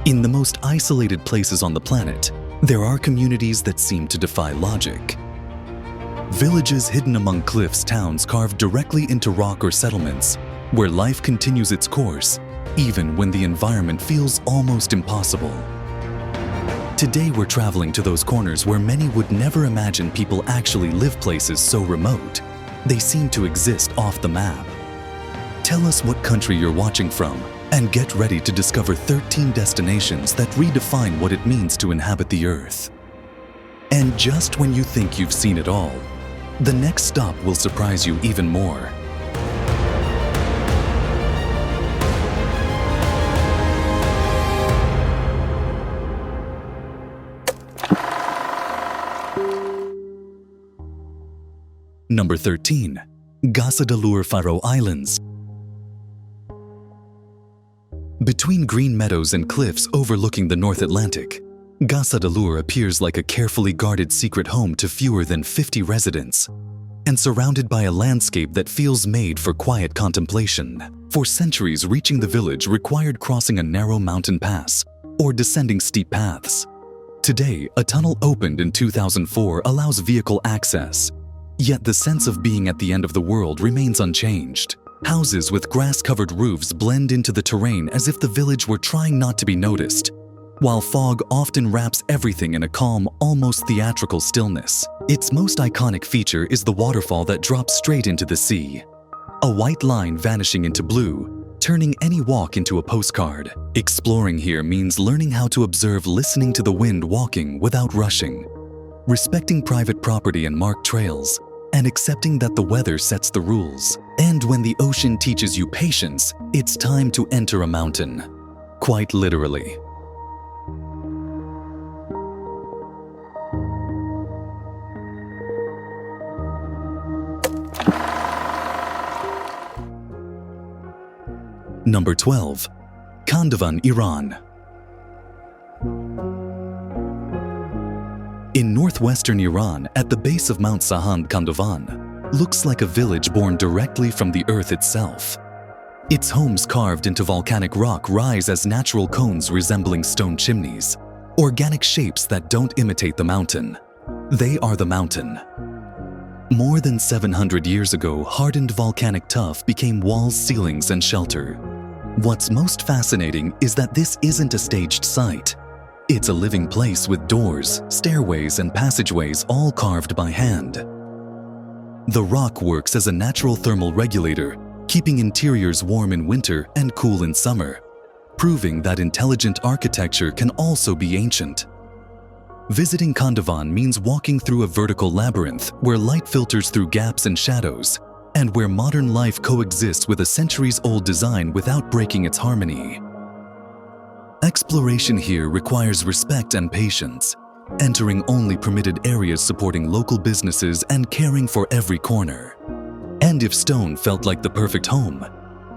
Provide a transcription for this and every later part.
In the most isolated places on the planet, there are communities that seem to defy logic. Villages hidden among cliffs, towns carved directly into rock or settlements, where life continues its course, even when the environment feels almost impossible. Today we're traveling to those corners where many would never imagine people actually live, places so remote. They seem to exist off the map. Tell us what country you're watching from, and get ready to discover 13 destinations that redefine what it means to inhabit the Earth. And just when you think you've seen it all, the next stop will surprise you even more. Number 13. Sadalur, Faroe Islands. Between green meadows and cliffs overlooking the North Atlantic, Sadalur appears like a carefully guarded secret home to fewer than 50 residents, and surrounded by a landscape that feels made for quiet contemplation. For centuries, reaching the village required crossing a narrow mountain pass or descending steep paths. Today, a tunnel opened in 2004 allows vehicle access, yet the sense of being at the end of the world remains unchanged. Houses with grass-covered roofs blend into the terrain as if the village were trying not to be noticed, while fog often wraps everything in a calm, almost theatrical stillness. Its most iconic feature is the waterfall that drops straight into the sea. A white line vanishing into blue, turning any walk into a postcard. Exploring here means learning how to observe, listening to the wind, walking without rushing, respecting private property and marked trails, and accepting that the weather sets the rules. And when the ocean teaches you patience, it's time to enter a mountain. Quite literally. Number 12. Kandovan, Iran. In northwestern Iran, at the base of Mount Sahand, Kandovan looks like a village born directly from the earth itself. Its homes carved into volcanic rock rise as natural cones resembling stone chimneys, organic shapes that don't imitate the mountain. They are the mountain. More than 700 years ago, hardened volcanic tuff became walls, ceilings, and shelter. What's most fascinating is that this isn't a staged site. It's a living place with doors, stairways, and passageways all carved by hand. The rock works as a natural thermal regulator, keeping interiors warm in winter and cool in summer, proving that intelligent architecture can also be ancient. Visiting Kandovan means walking through a vertical labyrinth where light filters through gaps and shadows, and where modern life coexists with a centuries-old design without breaking its harmony. Exploration here requires respect and patience, entering only permitted areas, supporting local businesses, and caring for every corner. And if stone felt like the perfect home,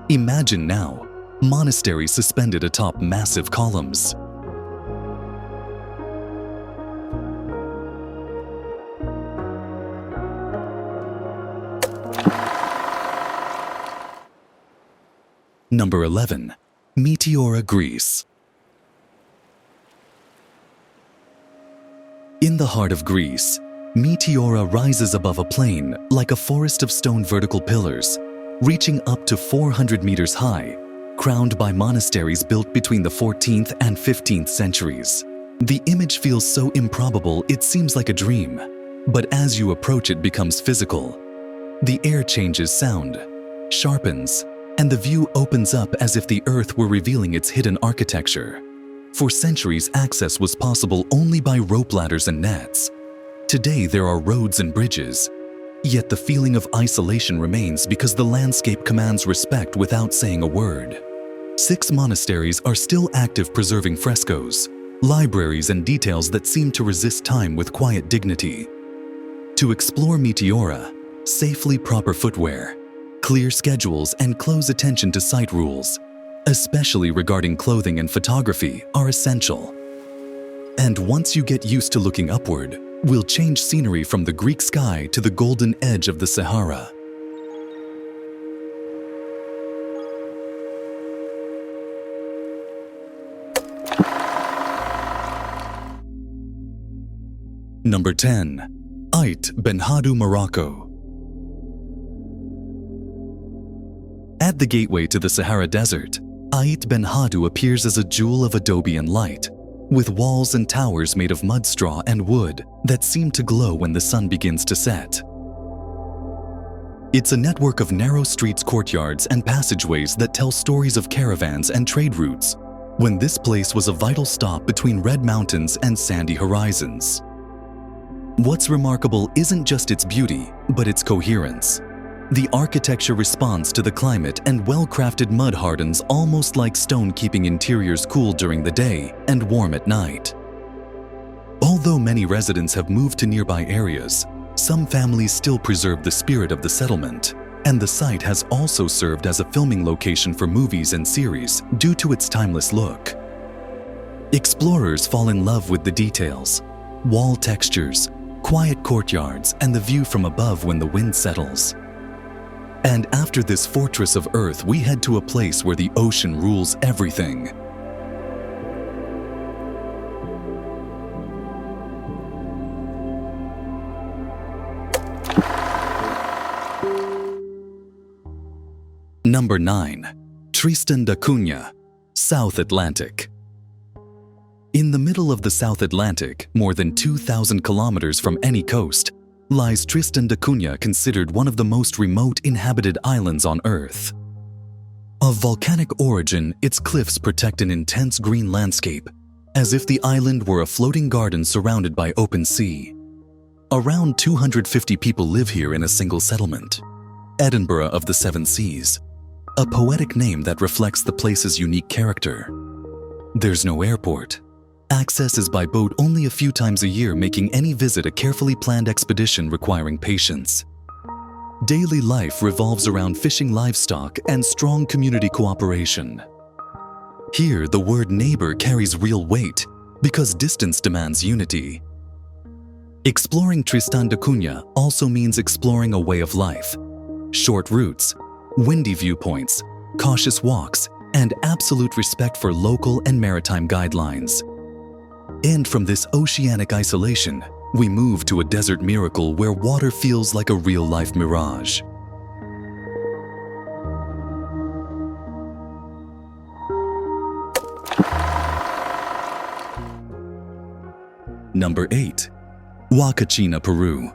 imagine now, monasteries suspended atop massive columns. Number 11. Meteora, Greece. In the heart of Greece, Meteora rises above a plain like a forest of stone vertical pillars, reaching up to 400 meters high, crowned by monasteries built between the 14th and 15th centuries. The image feels so improbable it seems like a dream, but as you approach it becomes physical. The air changes sound, sharpens, and the view opens up as if the earth were revealing its hidden architecture. For centuries, access was possible only by rope ladders and nets. Today, there are roads and bridges. Yet the feeling of isolation remains because the landscape commands respect without saying a word. 6 monasteries are still active, preserving frescoes, libraries, and details that seem to resist time with quiet dignity. To explore Meteora, safely proper footwear, clear schedules, and close attention to site rules, especially regarding clothing and photography, are essential. And once you get used to looking upward, we'll change scenery from the Greek sky to the golden edge of the Sahara. Number 10. Ait Benhaddou, Morocco. At the gateway to the Sahara Desert, Ait Benhaddou appears as a jewel of adobe and light, with walls and towers made of mud straw and wood that seem to glow when the sun begins to set. It's a network of narrow streets, courtyards, and passageways that tell stories of caravans and trade routes, when this place was a vital stop between red mountains and sandy horizons. What's remarkable isn't just its beauty, but its coherence. The architecture responds to the climate, and well-crafted mud hardens almost like stone, keeping interiors cool during the day and warm at night. Although many residents have moved to nearby areas, some families still preserve the spirit of the settlement, and the site has also served as a filming location for movies and series due to its timeless look. Explorers fall in love with the details, wall textures, quiet courtyards, and the view from above when the wind settles. And after this fortress of earth, we head to a place where the ocean rules everything. Number 9. Tristan da Cunha, South Atlantic. In the middle of the South Atlantic, more than 2,000 kilometers from any coast, lies Tristan da Cunha, considered one of the most remote inhabited islands on Earth. Of volcanic origin, its cliffs protect an intense green landscape, as if the island were a floating garden surrounded by open sea. Around 250 people live here in a single settlement, Edinburgh of the Seven Seas, a poetic name that reflects the place's unique character. There's no airport. Access is by boat only a few times a year, making any visit a carefully planned expedition requiring patience. Daily life revolves around fishing, livestock, and strong community cooperation. Here, the word neighbor carries real weight because distance demands unity. Exploring Tristan da Cunha also means exploring a way of life. Short routes, windy viewpoints, cautious walks, and absolute respect for local and maritime guidelines. And from this oceanic isolation, we move to a desert miracle where water feels like a real-life mirage. Number 8. Huacachina, Peru.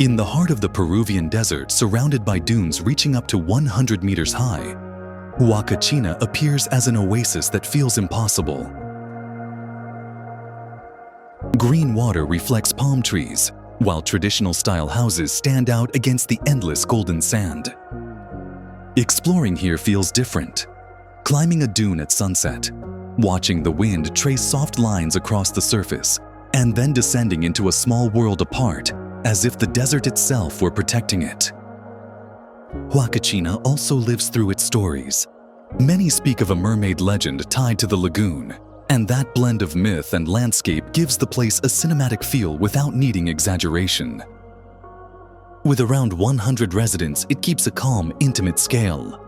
In the heart of the Peruvian desert, surrounded by dunes reaching up to 100 meters high, Huacachina appears as an oasis that feels impossible. Green water reflects palm trees, while traditional-style houses stand out against the endless golden sand. Exploring here feels different. Climbing a dune at sunset, watching the wind trace soft lines across the surface, and then descending into a small world apart, as if the desert itself were protecting it. Huacachina also lives through its stories. Many speak of a mermaid legend tied to the lagoon, and that blend of myth and landscape gives the place a cinematic feel without needing exaggeration. With around 100 residents, it keeps a calm, intimate scale.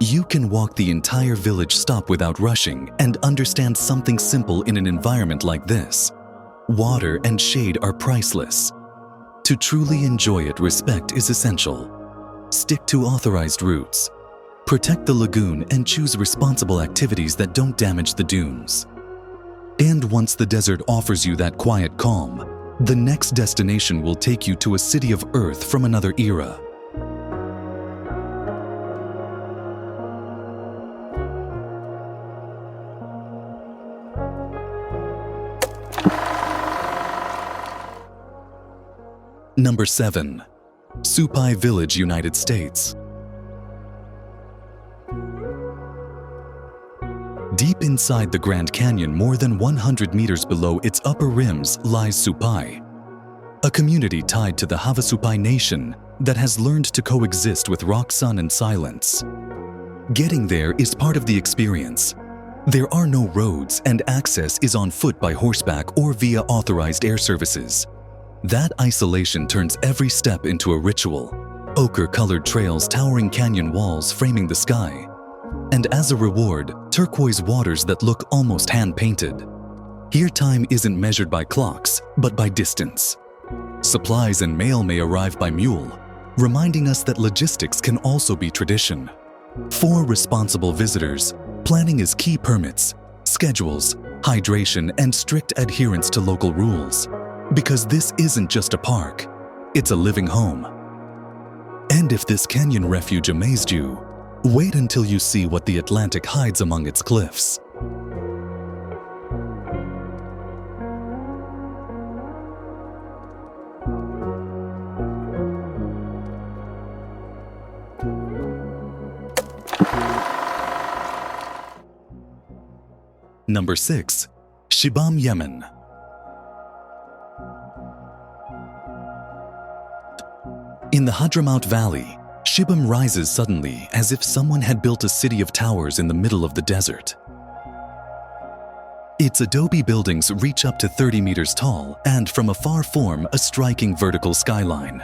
You can walk the entire village, stop without rushing, and understand something simple in an environment like this. Water and shade are priceless. To truly enjoy it, respect is essential. Stick to authorized routes. Protect the lagoon and choose responsible activities that don't damage the dunes. And once the desert offers you that quiet calm, the next destination will take you to a city of earth from another era. Number 7. Supai Village, United States. Deep inside the Grand Canyon, more than 100 meters below its upper rims, lies Supai, a community tied to the Havasupai Nation that has learned to coexist with rock, sun, and silence. Getting there is part of the experience. There are no roads and access is on foot by horseback or via authorized air services. That isolation turns every step into a ritual. Ochre-colored trails, towering canyon walls framing the sky. And as a reward, turquoise waters that look almost hand-painted. Here time isn't measured by clocks, but by distance. Supplies and mail may arrive by mule, reminding us that logistics can also be tradition. For responsible visitors, planning is key: permits, schedules, hydration, and strict adherence to local rules. Because this isn't just a park, it's a living home. And if this canyon refuge amazed you, wait until you see what the Atlantic hides among its cliffs. Number 6. Shibam, Yemen. In the Hadramaut Valley, Shibam rises suddenly as if someone had built a city of towers in the middle of the desert. Its adobe buildings reach up to 30 meters tall and from afar form a striking vertical skyline.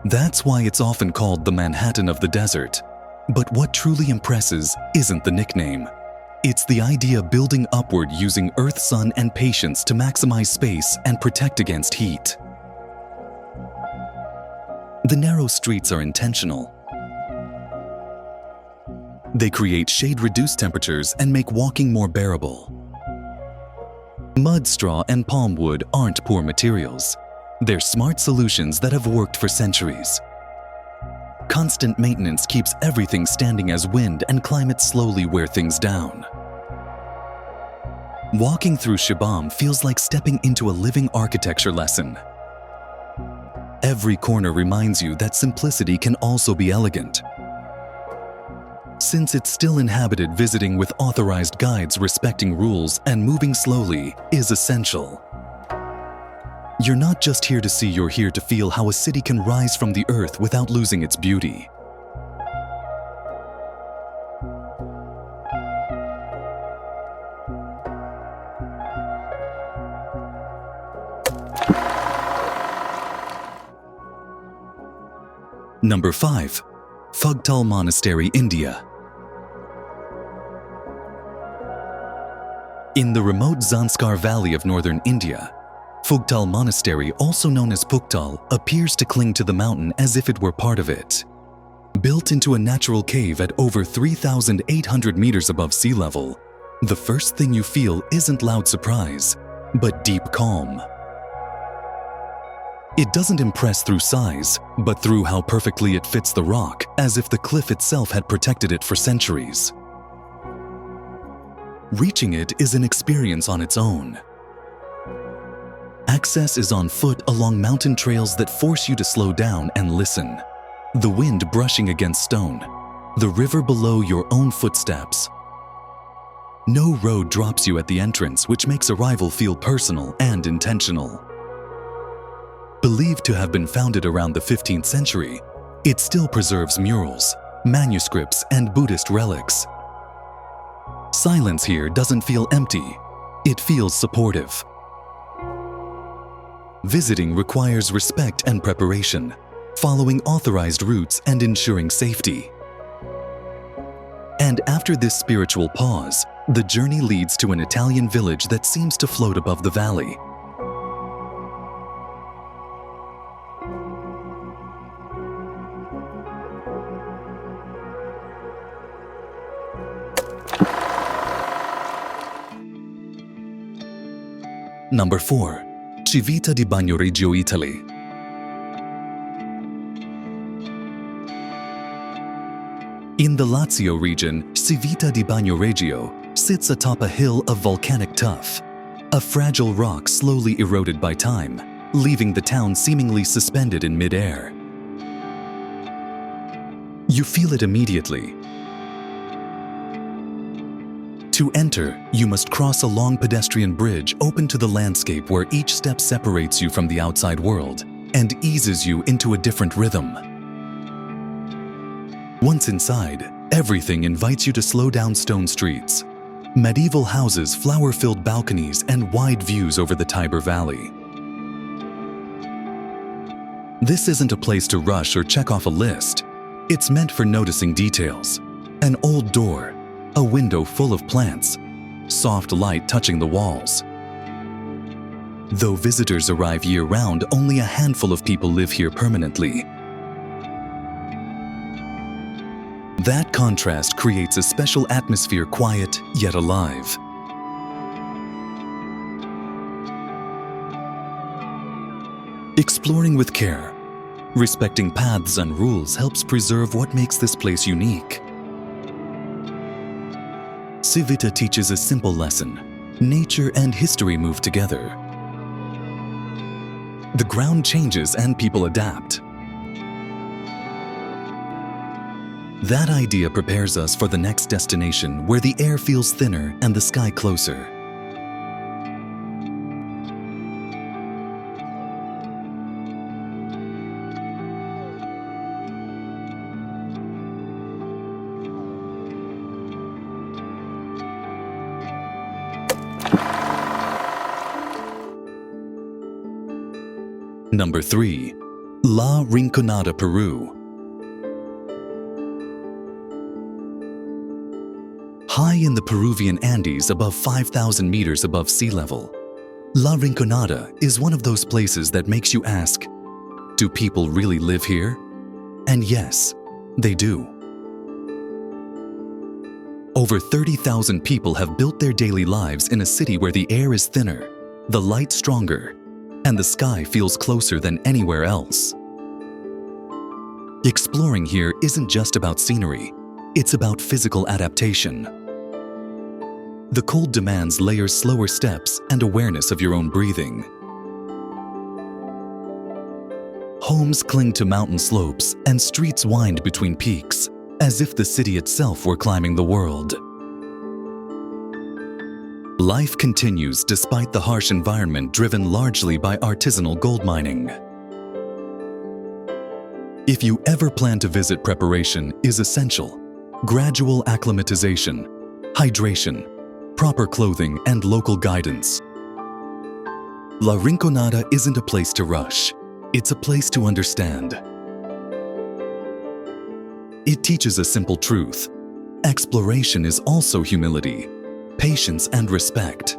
That's why it's often called the Manhattan of the desert. But what truly impresses isn't the nickname. It's the idea of building upward using earth, sun, and patience to maximize space and protect against heat. The narrow streets are intentional. They create shade-reduced temperatures and make walking more bearable. Mud, straw, and palm wood aren't poor materials. They're smart solutions that have worked for centuries. Constant maintenance keeps everything standing as wind and climate slowly wear things down. Walking through Shibam feels like stepping into a living architecture lesson. Every corner reminds you that simplicity can also be elegant. Since it's still inhabited, visiting with authorized guides, respecting rules, and moving slowly is essential. You're not just here to see, you're here to feel how a city can rise from the earth without losing its beauty. Number 5. Phugtal Monastery, India. In the remote Zanskar Valley of northern India, Phugtal Monastery, also known as Phugtal, appears to cling to the mountain as if it were part of it. Built into a natural cave at over 3,800 meters above sea level, the first thing you feel isn't loud surprise, but deep calm. It doesn't impress through size, but through how perfectly it fits the rock, as if the cliff itself had protected it for centuries. Reaching it is an experience on its own. Access is on foot along mountain trails that force you to slow down and listen. The wind brushing against stone, the river below your own footsteps. No road drops you at the entrance, which makes arrival feel personal and intentional. Believed to have been founded around the 15th century, it still preserves murals, manuscripts, and Buddhist relics. Silence here doesn't feel empty, it feels supportive. Visiting requires respect and preparation, following authorized routes and ensuring safety. And after this spiritual pause, the journey leads to an Italian village that seems to float above the valley. Number 4. Civita di Bagnoregio, Italy. In the Lazio region, Civita di Bagnoregio sits atop a hill of volcanic tuff, a fragile rock slowly eroded by time, leaving the town seemingly suspended in mid-air. You feel it immediately. To enter, you must cross a long pedestrian bridge open to the landscape where each step separates you from the outside world and eases you into a different rhythm. Once inside, Everything invites you to slow down stone streets, medieval houses, flower-filled balconies, and wide views over the Tiber Valley. This isn't a place to rush or check off a list. It's meant for noticing details. An old door, a window full of plants, soft light touching the walls. Though visitors arrive year-round, only a handful of people live here permanently. That contrast creates a special atmosphere, quiet yet alive. Exploring with care, respecting paths and rules helps preserve what makes this place unique. Civita teaches a simple lesson: nature and history move together. The ground changes and people adapt. That idea prepares us for the next destination, where the air feels thinner and the sky closer. Number 3. La Rinconada, Peru. High in the Peruvian Andes, above 5,000 meters above sea level, La Rinconada is one of those places that makes you ask, do people really live here? And yes, they do. Over 30,000 people have built their daily lives in a city where the air is thinner, the light stronger, and the sky feels closer than anywhere else. Exploring here isn't just about scenery, it's about physical adaptation. The cold demands layers, slower steps, and awareness of your own breathing. Homes cling to mountain slopes and streets wind between peaks, as if the city itself were climbing the world. Life continues despite the harsh environment, driven largely by artisanal gold mining. If you ever plan to visit, preparation is essential. Gradual acclimatization, hydration, proper clothing, and local guidance. La Rinconada isn't a place to rush. It's a place to understand. It teaches a simple truth. Exploration is also humility, patience, and respect.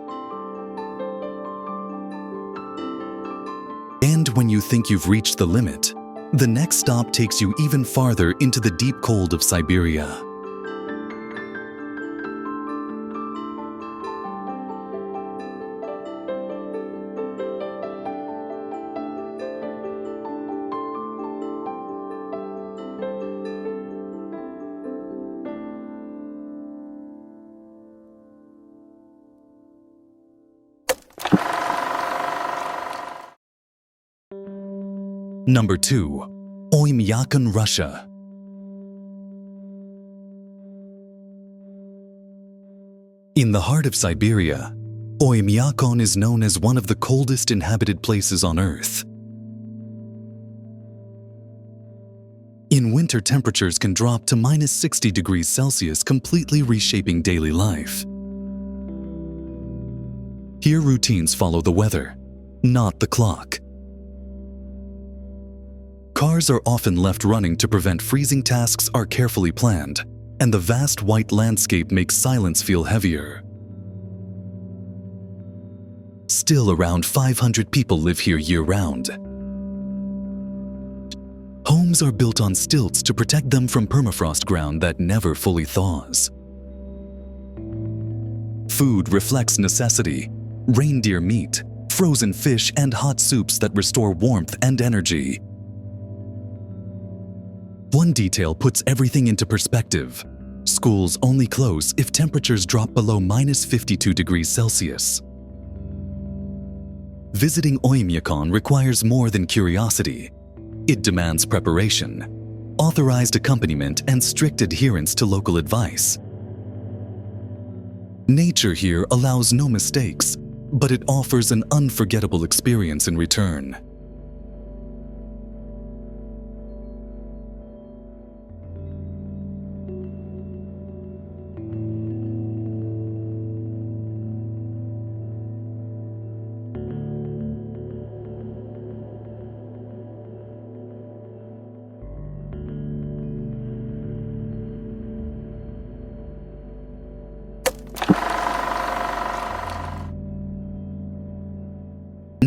And when you think you've reached the limit, the next stop takes you even farther into the deep cold of Siberia. Number 2. Oymyakon, Russia. In the heart of Siberia, Oymyakon is known as one of the coldest inhabited places on Earth. In winter, temperatures can drop to -60 degrees Celsius, completely reshaping daily life. Here, routines follow the weather, not the clock. Cars are often left running to prevent freezing. Tasks are carefully planned, and the vast white landscape makes silence feel heavier. Still, around 500 people live here year-round. Homes are built on stilts to protect them from permafrost ground that never fully thaws. Food reflects necessity: reindeer meat, frozen fish, and hot soups that restore warmth and energy. One detail puts everything into perspective. Schools only close if temperatures drop below -52 degrees Celsius. Visiting Oymyakon requires more than curiosity. It demands preparation, authorized accompaniment, and strict adherence to local advice. Nature here allows no mistakes, but it offers an unforgettable experience in return.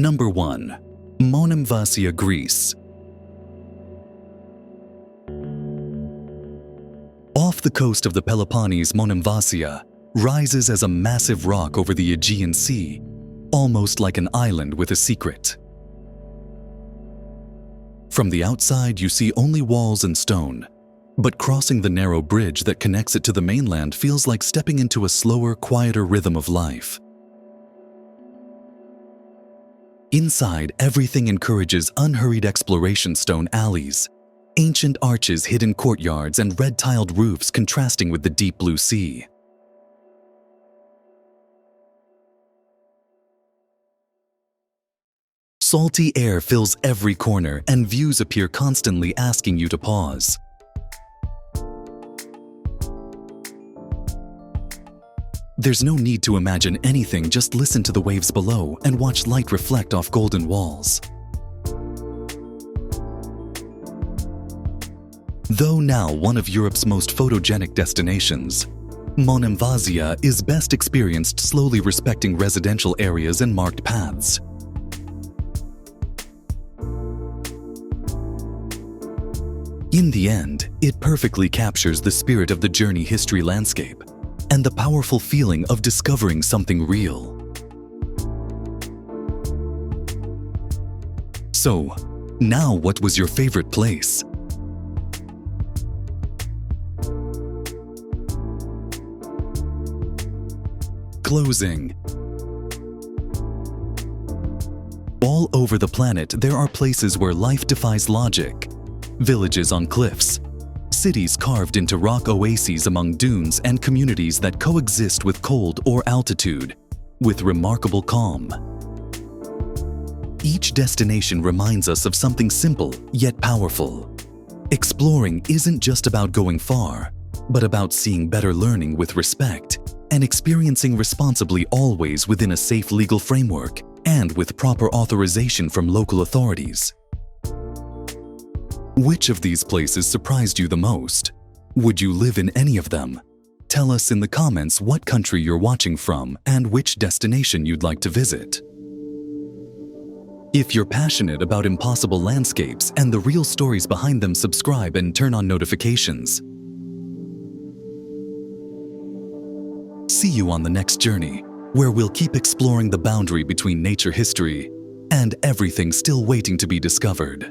Number 1. Monemvasia, Greece. Off the coast of the Peloponnese, Monemvasia rises as a massive rock over the Aegean Sea, almost like an island with a secret. From the outside, you see only walls and stone, but crossing the narrow bridge that connects it to the mainland feels like stepping into a slower, quieter rhythm of life. Inside, everything encourages unhurried exploration: stone alleys, ancient arches, hidden courtyards, and red-tiled roofs contrasting with the deep blue sea. Salty air fills every corner, and views appear constantly asking you to pause. There's no need to imagine anything, just listen to the waves below and watch light reflect off golden walls. Though now one of Europe's most photogenic destinations, Monemvasia is best experienced slowly, respecting residential areas and marked paths. In the end, it perfectly captures the spirit of the journey history landscape and the powerful feeling of discovering something real. So, now what was your favorite place? Closing. All over the planet, there are places where life defies logic. Villages on cliffs, cities carved into rock oases among dunes, and communities that coexist with cold or altitude with remarkable calm. Each destination reminds us of something simple yet powerful. Exploring isn't just about going far, but about seeing better, learning with respect, and experiencing responsibly, always within a safe legal framework and with proper authorization from local authorities. Which of these places surprised you the most? Would you live in any of them? Tell us in the comments what country you're watching from and which destination you'd like to visit. If you're passionate about impossible landscapes and the real stories behind them, subscribe and turn on notifications. See you on the next journey, where we'll keep exploring the boundary between nature, history, and everything still waiting to be discovered.